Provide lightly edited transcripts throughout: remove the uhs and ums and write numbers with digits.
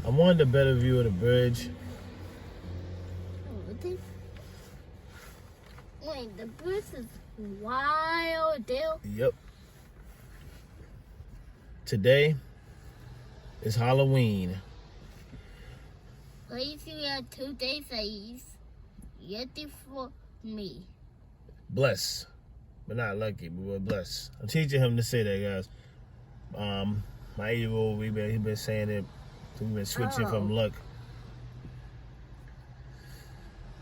I wanted a better view of the bridge. Wait, the bridge is wild, dude. Yep. Today is Halloween. Please, you have 2 days face. Get it for me. Bless. But not lucky, but we're blessed. I'm teaching him to say that, guys. My 8-year-old, he been saying it. So we've been switching from luck.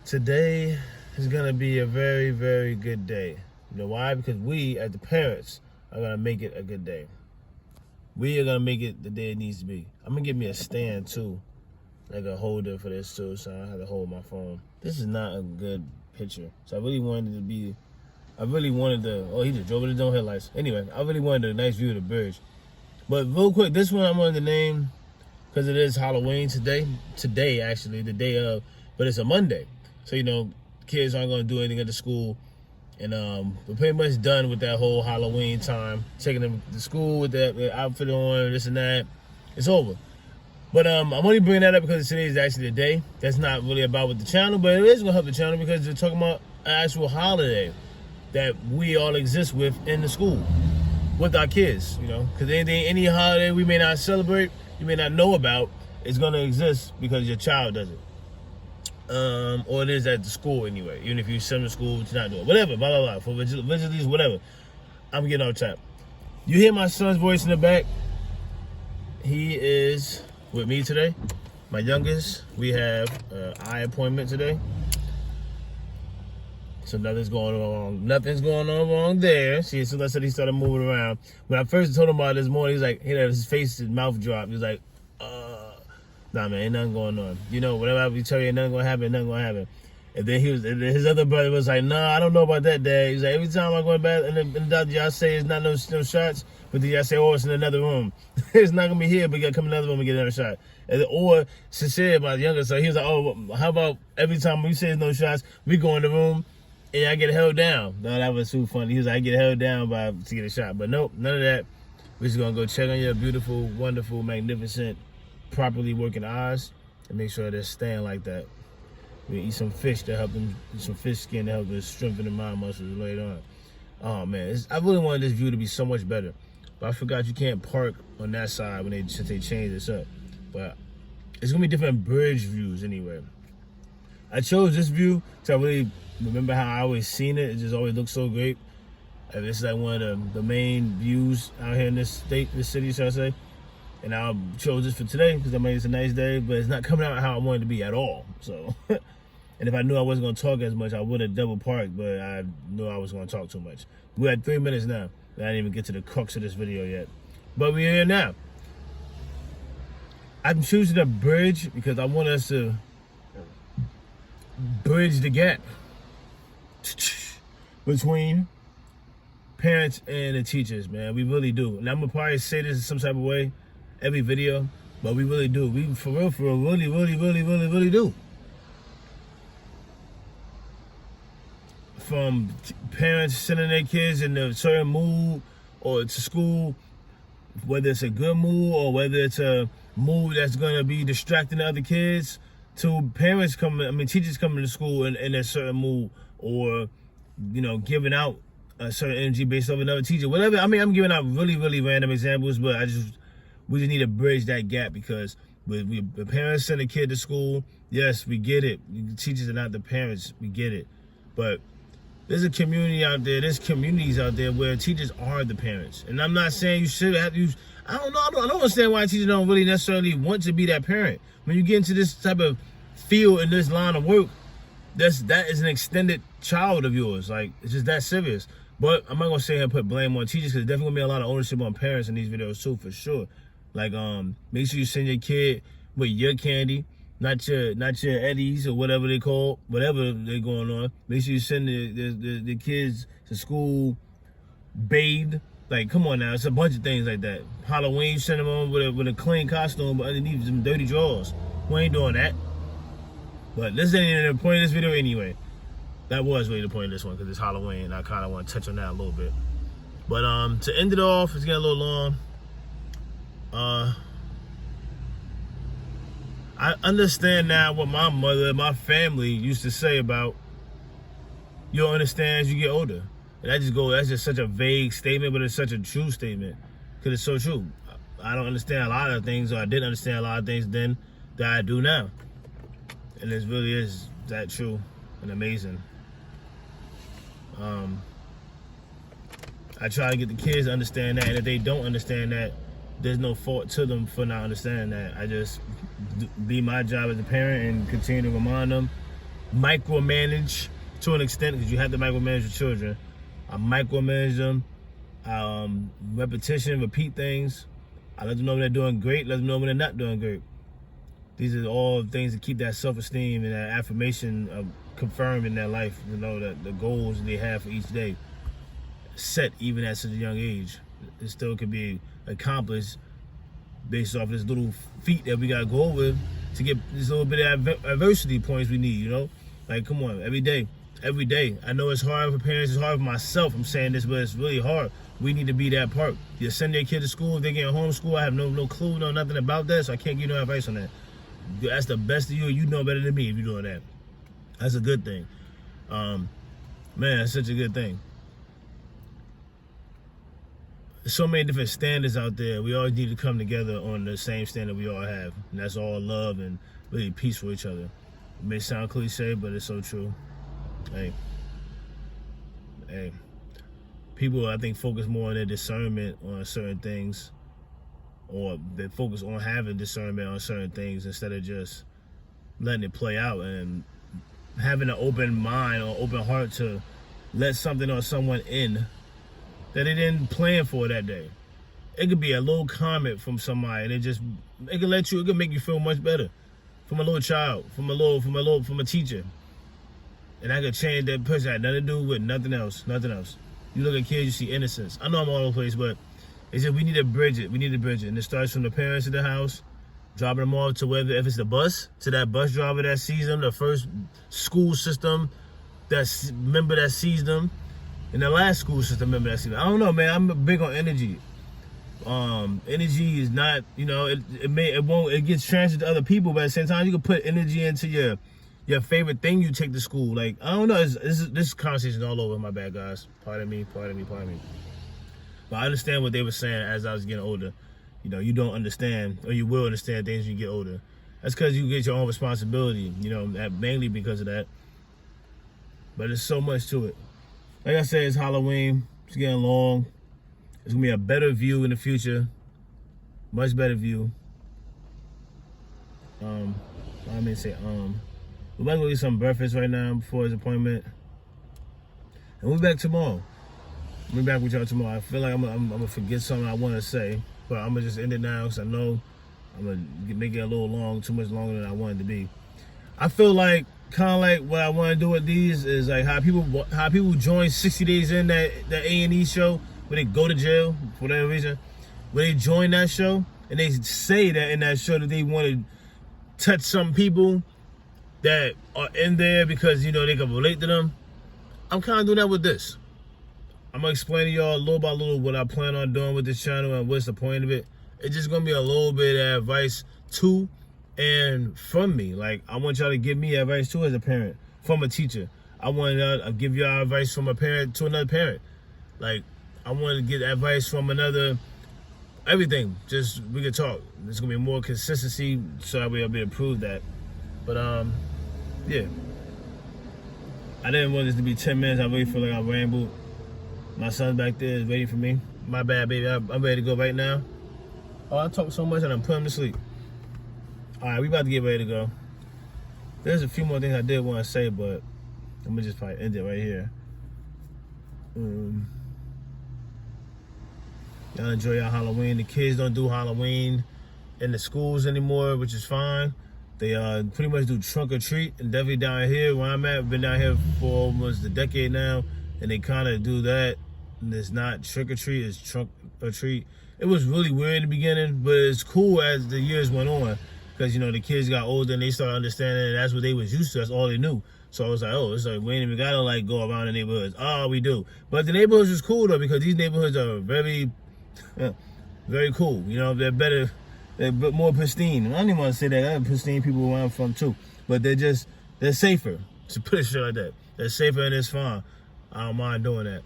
Today is gonna be a very, very good day. You know why? Because we, as the parents, are gonna make it a good day. We are gonna make it the day it needs to be. I'm gonna get me a stand too, like a holder for this too, so I don't have to hold my phone. This is not a good picture. So I really wanted to. Oh, he just drove with his own headlights. Anyway, I really wanted a nice view of the bridge. But real quick, this one I wanted to name because it is Halloween today. Today, actually, the day of, but it's a Monday. So, you know, kids aren't going to do anything at the school. And we're pretty much done with that whole Halloween time. Taking them to school with that outfit on, this and that. It's over. But I'm only bringing that up because today is actually the day. That's not really about with the channel, but it is going to help the channel because they're talking about an actual holiday that we all exist with in the school with our kids, you know, because any holiday we may not celebrate, you may not know about, is going to exist because your child does it. Or it is at the school anyway, even if you send them to school, it's not doing whatever, blah, blah, blah, for vigilantes, whatever. I'm getting off track. You hear my son's voice in the back? He is with me today. My youngest, we have an eye appointment today. So nothing's going on wrong. Nothing's going on wrong there. See, as soon as I said he started moving around. When I first told him about it this morning, he's like, he had his face, his mouth dropped. He was like, nah, man, ain't nothing going on. You know, whatever we tell you, ain't nothing gonna happen, nothing gonna happen. And then his other brother was like, nah, I don't know about that, Dad. He's like, every time I go in bed, and the doctor, y'all say it's not no shots, but then y'all say, oh, it's in another room. It's not gonna be here, but you gotta come in another room and get another shot. Or Sincere, my youngest son, he was like, oh, how about every time we say there's no shots, we go in the room, and I get held down. No, that was too funny. He was like, I get held down to get a shot. But nope, none of that. We're just gonna go check on your beautiful, wonderful, magnificent, properly working eyes and make sure they're staying like that. We eat some fish to help them, some fish skin to help us strengthen the mind muscles later on. Oh man, I really wanted this view to be so much better. But I forgot you can't park on that side since they changed this up. But it's gonna be different bridge views anyway. I chose this view to really remember how I always seen it. It just always looks so great. And this is like one of the main views out here in this city, should I say. And I chose this for today because I mean it's a nice day, but it's not coming out how I wanted it to be at all. So, and if I knew I wasn't going to talk as much, I would have double parked, but I knew I was going to talk too much. We're at 3 minutes now. I didn't even get to the crux of this video yet. But we're here now. I'm choosing a bridge because I want us to bridge the gap between parents and the teachers, man. We really do. And I'm gonna probably say this in some type of way every video, but we really do. We for real, really do. From parents sending their kids in a certain mood or to school, whether it's a good mood or whether it's a mood that's gonna be distracting the other kids, to parents teachers coming to school in a certain mood, or, you know, giving out a certain energy based off another teacher, whatever. I mean, I'm giving out really random examples, but we just need to bridge that gap because the parents send a kid to school. Yes, we get it. Teachers are not the parents. We get it. But there's a community out there. There's communities out there where teachers are the parents. And I'm not saying you should have to. I don't know. I don't understand why teachers don't really necessarily want to be that parent. When you get into this type of field in this line of work, that is an extended child of yours. Like, it's just that serious. But I'm not gonna say and put blame on teachers because there's definitely gonna be a lot of ownership on parents in these videos too, for sure. Like, make sure you send your kid with your candy, not your Eddies or whatever they call, whatever they're going on. Make sure you send the kids to school bathed. Like, come on now, it's a bunch of things like that. Halloween, you send them on with a clean costume, but underneath some dirty drawers. We ain't doing that. But this ain't even the point of this video anyway. That was really the point of this one because it's Halloween and I kind of want to touch on that a little bit. But to end it off, it's getting a little long. I understand now what my mother and my family used to say about you'll understand as you get older. And that's just such a vague statement, but it's such a true statement. Because it's so true. I don't understand a lot of things, or I didn't understand a lot of things then that I do now. And it really is that true and amazing. I try to get the kids to understand that, and if they don't understand that, there's no fault to them for not understanding that. I just be my job as a parent and continue to remind them, micromanage to an extent, because you have to micromanage your children. I micromanage them, repetition, repeat things. I let them know when they're doing great, let them know when they're not doing great. These are all things that keep that self-esteem and that affirmation confirmed in their life, you know, that the goals they have for each day, set even at such a young age. It still can be accomplished based off this little feat that we got to go over to get this little bit of adversity points we need, you know? Like, come on, every day. I know it's hard for parents, it's hard for myself, I'm saying this, but it's really hard. We need to be that part. You send your kid to school, if they're getting homeschooled, I have no clue, no nothing about that, so I can't give you no advice on that. That's the best of you, you know better than me if you're doing that. That's a good thing. Man, it's such a good thing. There's so many different standards out there. We all need to come together on the same standard we all have. And that's all love and really peace for each other. It may sound cliche, but it's so true. Hey. People, I think, focus more on their discernment on certain things, or they focus on having discernment on certain things instead of just letting it play out and having an open mind or open heart to let something or someone in that they didn't plan for that day. It could be a little comment from somebody, and it could make you feel much better. From a little child, from a teacher. And I could change that person. Had nothing to do with nothing else. You look at kids, you see innocence. I know I'm all over the place, but it's just we need to bridge it. And it starts from the parents in the house, dropping them off to if it's the bus, to that bus driver that sees them, the first school system member that sees them, and the last school system member that sees them. I don't know, man. I'm big on energy. Energy is not, you know, it gets transferred to other people, but at the same time, you can put energy into your favorite thing you take to school. Like, I don't know, this conversation is all over, my bad, guys. Pardon me. But I understand what they were saying as I was getting older. You know, you don't understand, or you will understand things when you get older. That's because you get your own responsibility, you know, mainly because of that. But there's so much to it. Like I said, it's Halloween. It's getting long. It's going to be a better view in the future. Much better view. We might go get some breakfast right now before his appointment. And we'll be back tomorrow. We'll be back with y'all tomorrow. I feel like I'm going to forget something I want to say. But I'm going to just end it now because I know I'm going to make it a little long, too much longer than I want it to be. I feel like, kind of like what I want to do with these is like how people join 60 Days In, that A&E show, where they go to jail for whatever reason. When they join that show, and they say that in that show that they want to touch some people that are in there because, you know, they can relate to them. I'm kind of doing that with this. I'm going to explain to y'all little by little what I plan on doing with this channel and what's the point of it. It's just going to be a little bit of advice to and from me. Like, I want y'all to give me advice too as a parent, from a teacher. I want to give y'all advice from a parent to another parent. Like, I want to get advice from everything. Just, we can talk. There's going to be more consistency so that way I'll be able to prove that. But, yeah. I didn't want this to be 10 minutes. I really feel like I rambled. My son's back there is waiting for me. My bad, baby. I'm ready to go right now. Oh, I talk so much and I'm putting him to sleep. All right, we about to get ready to go. There's a few more things I did want to say, but I'm going to just probably end it right here. Y'all enjoy your Halloween. The kids don't do Halloween in the schools anymore, which is fine. They pretty much do trunk or treat, and definitely down here where I'm at, I've been down here for almost a decade now, and they kind of do that. And it's not trick or treat, it's trunk or treat. It was really weird in the beginning, but it's cool as the years went on, because, you know, the kids got older and they started understanding that that's what they was used to, that's all they knew. So I was like, oh, it's like, we ain't even gotta like go around the neighborhoods. Oh, we do. But the neighborhoods is cool though, because these neighborhoods are very, very cool. You know, they're better They're a bit more pristine. I don't even want to say that. I have pristine people where I'm from too, but they're safer. To put it straight like that, they're safer and it's fine. I don't mind doing that.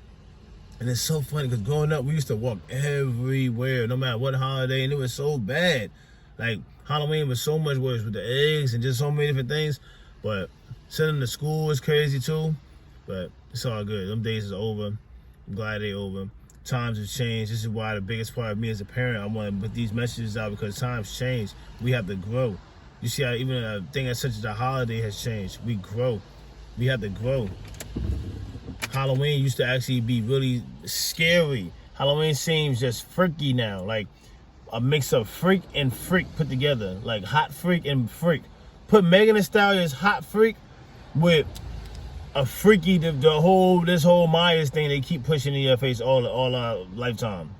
And it's so funny because growing up, we used to walk everywhere, no matter what holiday, and it was so bad. Like Halloween was so much worse with the eggs and just so many different things. But sending to school was crazy too. But it's all good. Them days is over. I'm glad they over. Times have changed. This is why the biggest part of me as a parent, I want to put these messages out because times change. We have to grow. You see how even a thing as such as a holiday has changed. We grow. We have to grow. Halloween used to actually be really scary. Halloween seems just freaky now. Like a mix of freak and freak put together. Like hot freak and freak. Put Megan Thee Stallion's hot freak with a freaky, this whole Myers thing they keep pushing in your face all our lifetime.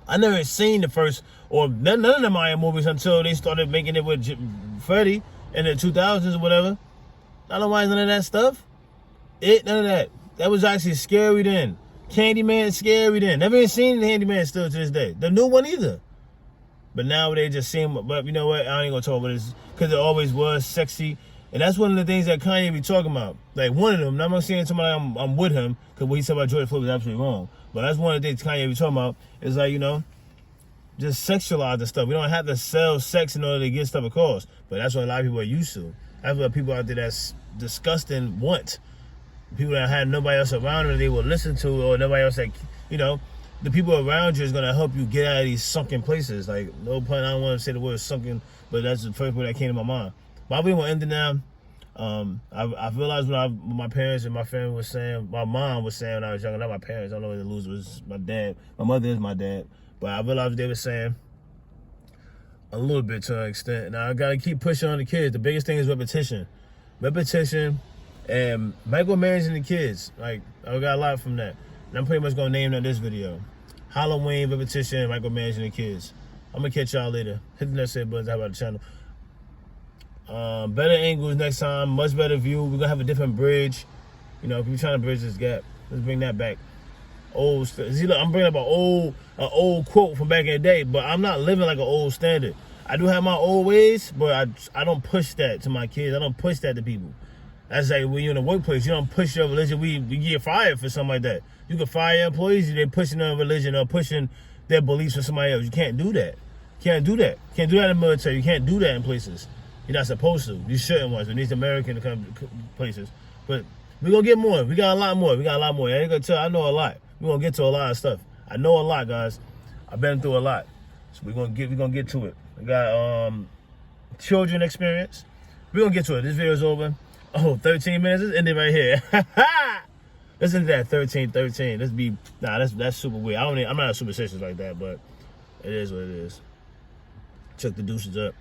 I never seen the first, or none of the Maya movies until they started making it with Freddy in the 2000s or whatever. I don't mind none of that stuff. None of that. That was actually scary then. Candyman scary then. Never even seen the Candyman still to this day. The new one either. But now they just seem, but you know what? I ain't gonna talk about this because it always was sexy. And that's one of the things that Kanye be talking about. Like one of them, now I'm not saying somebody I'm with him, because what he said about George Floyd was absolutely wrong. But that's one of the things Kanye be talking about. Is like, you know, just sexualize the stuff. We don't have to sell sex in order to get stuff across. But that's what a lot of people are used to. That's what people out there that's disgusting want. People that had nobody else around them they will listen to, or nobody else that, you know, the people around you is going to help you get out of these sunken places. Like, no pun, I don't want to say the word sunken, but that's the first word that came to my mind. But we won't end it now. I realized when my parents and my family was saying, my mom was saying when I was younger, not my parents, I don't know what the loser was, my dad. My mother is my dad. But I realized they were saying a little bit to an extent. Now I got to keep pushing on the kids. The biggest thing is repetition. Repetition and micromanaging the kids. Like, I got a lot from that. And I'm pretty much going to name that this video. Halloween, repetition, and micromanaging the kids. I'm going to catch y'all later. Hit the next button, how about the channel. Better angles next time, much better view. We're gonna have a different bridge. You know, if we're trying to bridge this gap, let's bring that back. See, look, I'm bringing up an old quote from back in the day, but I'm not living like an old standard. I do have my old ways, but I don't push that to my kids. I don't push that to people. That's like when you're in the workplace, you don't push your religion. We get fired for something like that. You can fire employees, they're pushing their religion or pushing their beliefs for somebody else. You can't do that. Can't do that. Can't do that in the military. You can't do that in places. You're not supposed to. You shouldn't want to. These American places. But we're going to get more. We got a lot more. I ain't going to tell. I know a lot. We're going to get to a lot of stuff. I know a lot, guys. I've been through a lot. So we're going to get to it. We got children experience. We're going to get to it. This video's over. Oh, 13 minutes. Let's end it right here. Let's end that 13. That's super weird. I'm not superstitious like that, but it is what it is. Check the deuces up.